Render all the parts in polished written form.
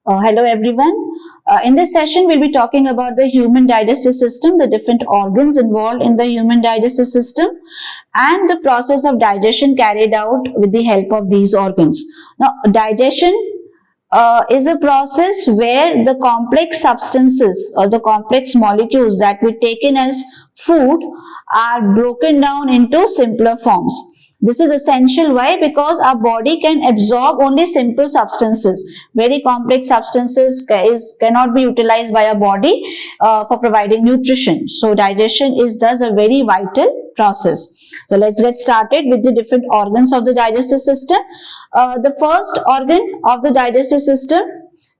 Hello everyone. In this session, we'll be talking about the human digestive system, the different organs involved in the human digestive system, and the process of digestion carried out with the help of these organs. Now, digestion is a process where the complex substances or the complex molecules that we take in as food are broken down into simpler forms. This is essential. Why? Because our body can absorb only simple substances. Very complex substances cannot be utilized by our body for providing nutrition. So digestion is thus a very vital process. So let's get started with the different organs of the digestive system. The first organ of the digestive system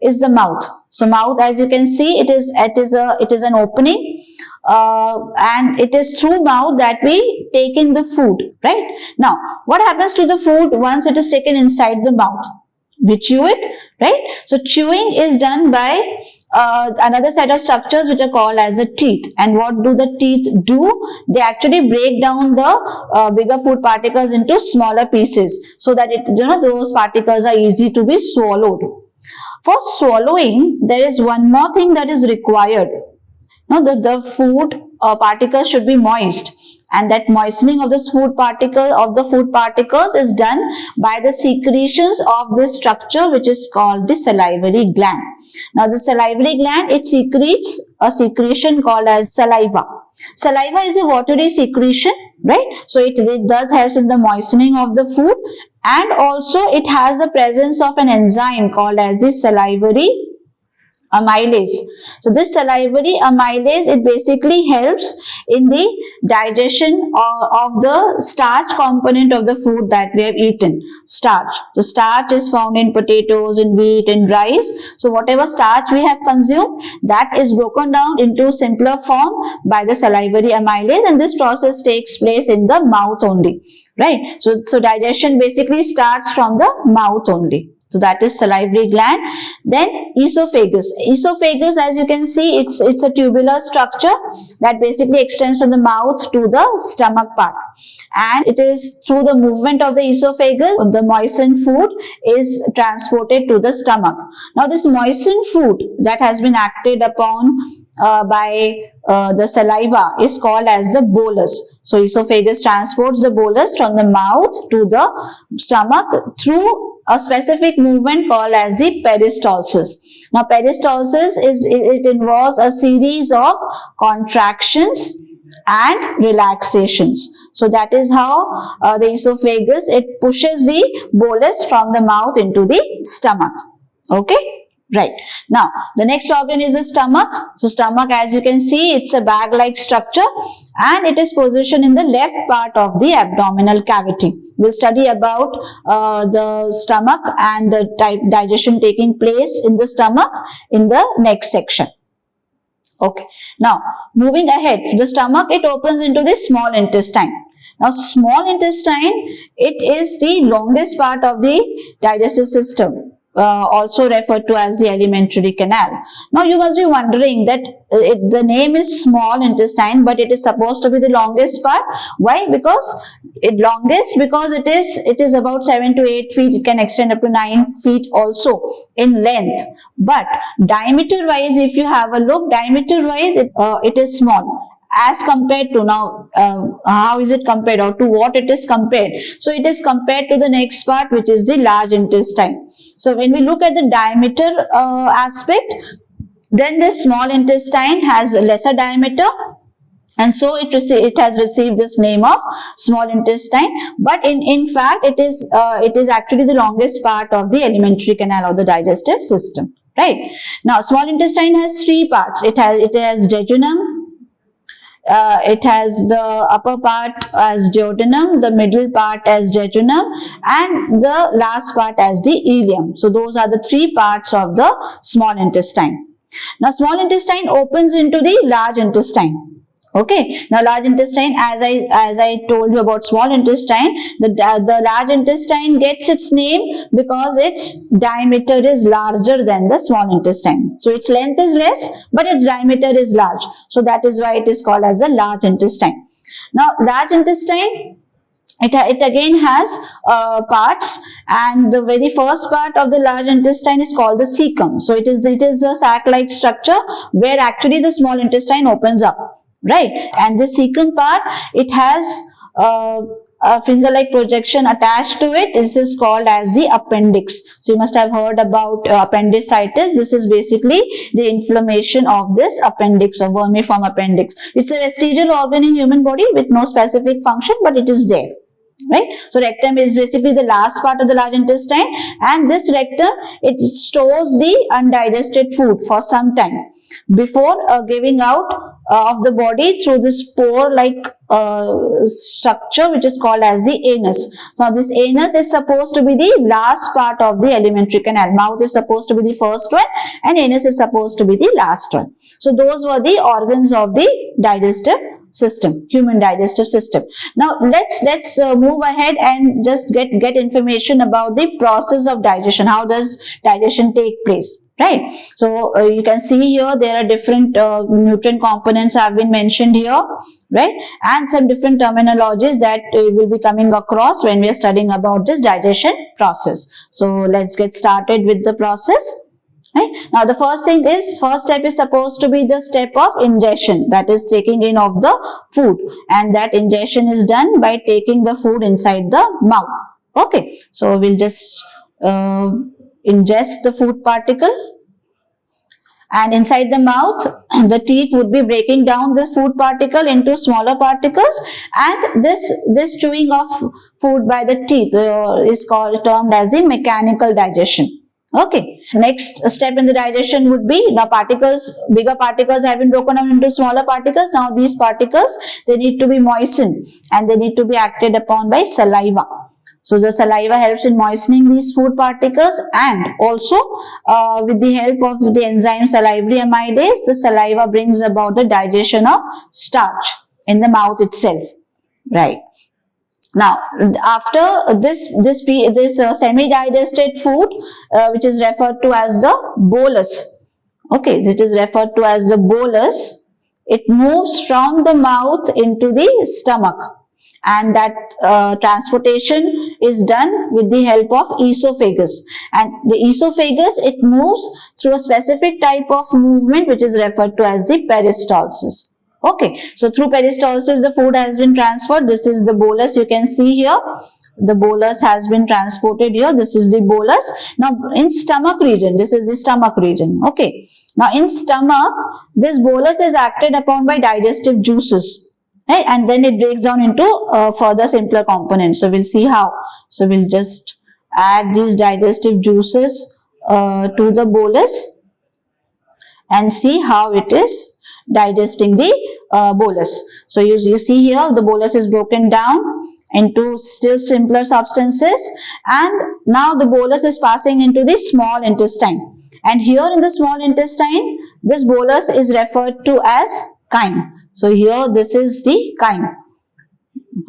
is the mouth. So mouth, as you can see, it is an opening, and it is through mouth that we take in the food, right? Now, what happens to the food once it is taken inside the mouth? We chew it, right? So chewing is done by another set of structures which are called as the teeth. And what do the teeth do? They actually break down the bigger food particles into smaller pieces so that those particles are easy to be swallowed. For swallowing, there is one more thing that is required. Now, the food particles should be moist, and that moistening of the food particles is done by the secretions of this structure which is called the salivary gland. Now, the salivary gland, it secretes a secretion called as saliva. Saliva is a watery secretion, right? So it does help in the moistening of the food, and also it has the presence of an enzyme called as the salivary amylase. So this salivary amylase, it basically helps in the digestion of the starch component of the food that we have eaten. Starch. So starch is found in potatoes, in wheat, in rice. So whatever starch we have consumed, that is broken down into simpler form by the salivary amylase, and this process takes place in the mouth only, right? So digestion basically starts from the mouth only. So that is salivary gland. Then esophagus. Esophagus, as you can see, it's a tubular structure that basically extends from the mouth to the stomach part. And it is through the movement of the esophagus, the moistened food is transported to the stomach. Now this moistened food that has been acted upon by the saliva is called as the bolus. So esophagus transports the bolus from the mouth to the stomach through a specific movement called as the peristalsis. Now peristalsis it involves a series of contractions and relaxations. So that is how the esophagus, it pushes the bolus from the mouth into the stomach. Okay? Right. Now, the next organ is the stomach. So, stomach, as you can see, it's a bag-like structure, and it is positioned in the left part of the abdominal cavity. We'll study about the stomach and the digestion taking place in the stomach in the next section. Okay. Now, moving ahead, the stomach, it opens into the small intestine. Now, small intestine, it is the longest part of the digestive system. Also referred to as the alimentary canal. Now you must be wondering that the name is small intestine, but it is supposed to be the longest part. Why? Because it is about 7 to 8 feet. It can extend up to 9 feet also in length. But diameter wise, if you have a look, diameter wise it is small. As compared to now, how is it compared, or to what it is compared? So it is compared to the next part, which is the large intestine. So when we look at the diameter aspect, then this small intestine has a lesser diameter, and so it has received this name of small intestine. But in fact, it is actually the longest part of the alimentary canal or the digestive system. Right? Now, small intestine has three parts. It has jejunum. It has the upper part as duodenum, the middle part as jejunum, and the last part as the ileum. So those are the three parts of the small intestine. Now small intestine opens into the large intestine. Okay. Now large intestine, as I told you about small intestine, the large intestine gets its name because its diameter is larger than the small intestine. So its length is less, but its diameter is large. So that is why it is called as the large intestine. Now large intestine, It again has parts, and the very first part of the large intestine is called the cecum. So it is the sac-like structure where actually the small intestine opens up, right? And the cecum part, it has a finger-like projection attached to it. This is called as the appendix. So you must have heard about appendicitis. This is basically the inflammation of this appendix or vermiform appendix. It's a vestigial organ in human body with no specific function, but it is there. Right? So rectum is basically the last part of the large intestine, and this rectum, it stores the undigested food for some time before giving out of the body through this spore-like structure which is called as the anus. So this anus is supposed to be the last part of the alimentary canal. Mouth is supposed to be the first one and anus is supposed to be the last one. So those were the organs of the digestive system, human digestive system. Now let's move ahead and just get information about the process of digestion. How does digestion take place, right? So you can see here there are different nutrient components have been mentioned here, right? And some different terminologies that will be coming across when we are studying about this digestion process. So let's get started with the process. Right? Now the first step is supposed to be the step of ingestion, that is taking in of the food, and that ingestion is done by taking the food inside the mouth. Okay, so we'll just ingest the food particle, and inside the mouth the teeth would be breaking down the food particle into smaller particles, and this chewing of food by the teeth is termed as the mechanical digestion. Okay, next step in the digestion would be, now bigger particles have been broken down into smaller particles. Now these particles, they need to be moistened and they need to be acted upon by saliva. So the saliva helps in moistening these food particles, and also with the help of the enzyme salivary amylase, the saliva brings about the digestion of starch in the mouth itself, right? Now, after this semi-digested food, which is referred to as the bolus, okay, it is referred to as the bolus, it moves from the mouth into the stomach, and that transportation is done with the help of esophagus. And the esophagus, it moves through a specific type of movement which is referred to as the peristalsis. Okay, so through peristalsis the food has been transferred. This is the bolus, you can see here. The bolus has been transported here. This is the bolus. Now in stomach region, this is the stomach region. Okay, now in stomach, this bolus is acted upon by digestive juices, right? And then it breaks down into further simpler components. So we'll see how. So we'll just add these digestive juices to the bolus and see how it is digesting the bolus. So you see here the bolus is broken down into still simpler substances, and now the bolus is passing into the small intestine, and here in the small intestine this bolus is referred to as chyme. So here this is the chyme.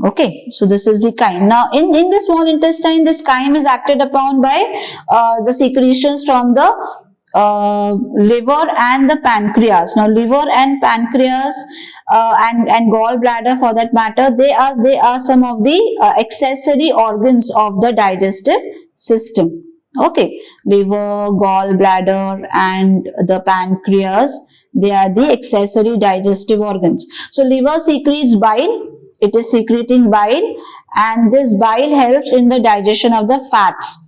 Okay, so this is the chyme. Now in the small intestine, this chyme is acted upon by the secretions from the liver and the pancreas. Now liver and pancreas and gallbladder, for that matter, they are some of the accessory organs of the digestive system. Okay, liver, gallbladder and the pancreas, they are the accessory digestive organs. So liver secretes bile, it is secreting bile, and this bile helps in the digestion of the fats.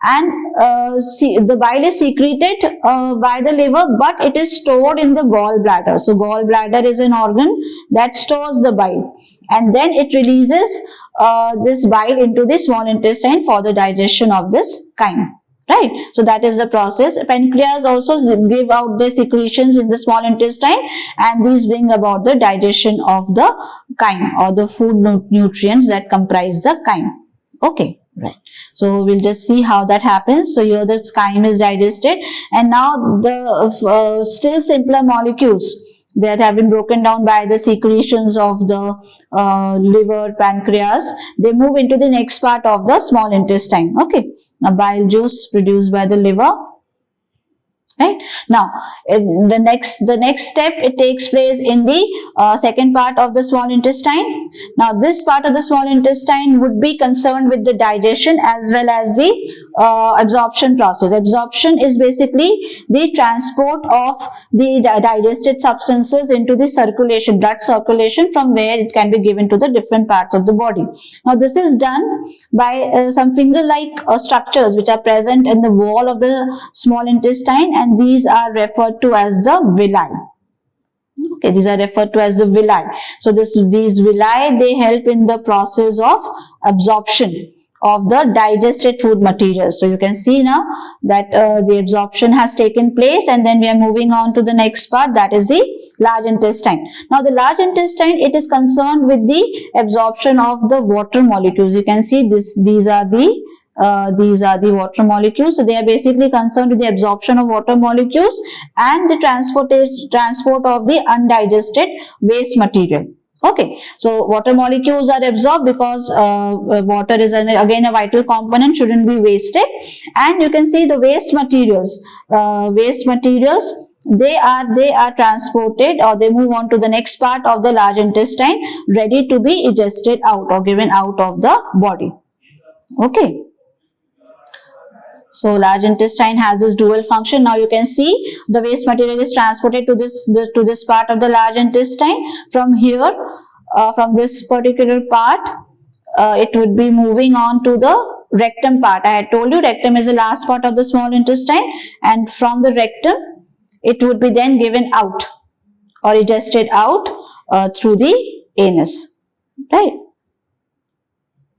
And the bile is secreted by the liver, but it is stored in the gallbladder. So gallbladder is an organ that stores the bile, and then it releases this bile into the small intestine for the digestion of this chyme, right? So that is the process. Pancreas also give out the secretions in the small intestine, and these bring about the digestion of the chyme or the food nutrients that comprise the chyme. Okay, right. So we'll just see how that happens. So here the chyme is digested, and now the still simpler molecules that have been broken down by the secretions of the liver, pancreas, they move into the next part of the small intestine. Okay, now bile juice produced by the liver Right now, the next step, it takes place in the second part of the small intestine. Now, this part of the small intestine would be concerned with the digestion as well as the absorption process. Absorption is basically the transport of the digested substances into the circulation, blood circulation, from where it can be given to the different parts of the body. Now, this is done by some finger-like structures which are present in the wall of the small intestine, and these are referred to as the villi. Okay, these are referred to as the villi. So these villi, they help in the process of absorption of the digested food materials. So you can see now that the absorption has taken place, and then we are moving on to the next part, that is the large intestine. Now, the large intestine, it is concerned with the absorption of the water molecules. You can see these are the water molecules. So they are basically concerned with the absorption of water molecules and the transport of the undigested waste material. Okay, so water molecules are absorbed because water is again a vital component, shouldn't be wasted. And you can see the waste materials. They are transported, or they move on to the next part of the large intestine, ready to be digested out or given out of the body. Okay. So large intestine has this dual function. Now you can see the waste material is transported to this part of the large intestine. From here, from this particular part, it would be moving on to the rectum part. I had told you rectum is the last part of the small intestine, and from the rectum, it would be then given out or digested out through the anus. Right.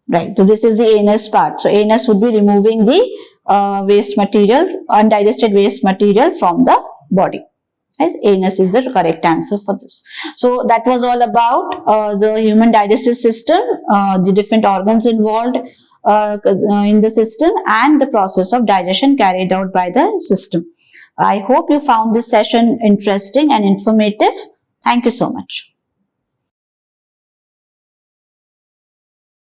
Right. So this is the anus part. So anus would be removing the waste material, undigested waste material from the body. Right? Anus is the correct answer for this. So that was all about the human digestive system, the different organs involved in the system, and the process of digestion carried out by the system. I hope you found this session interesting and informative. Thank you so much.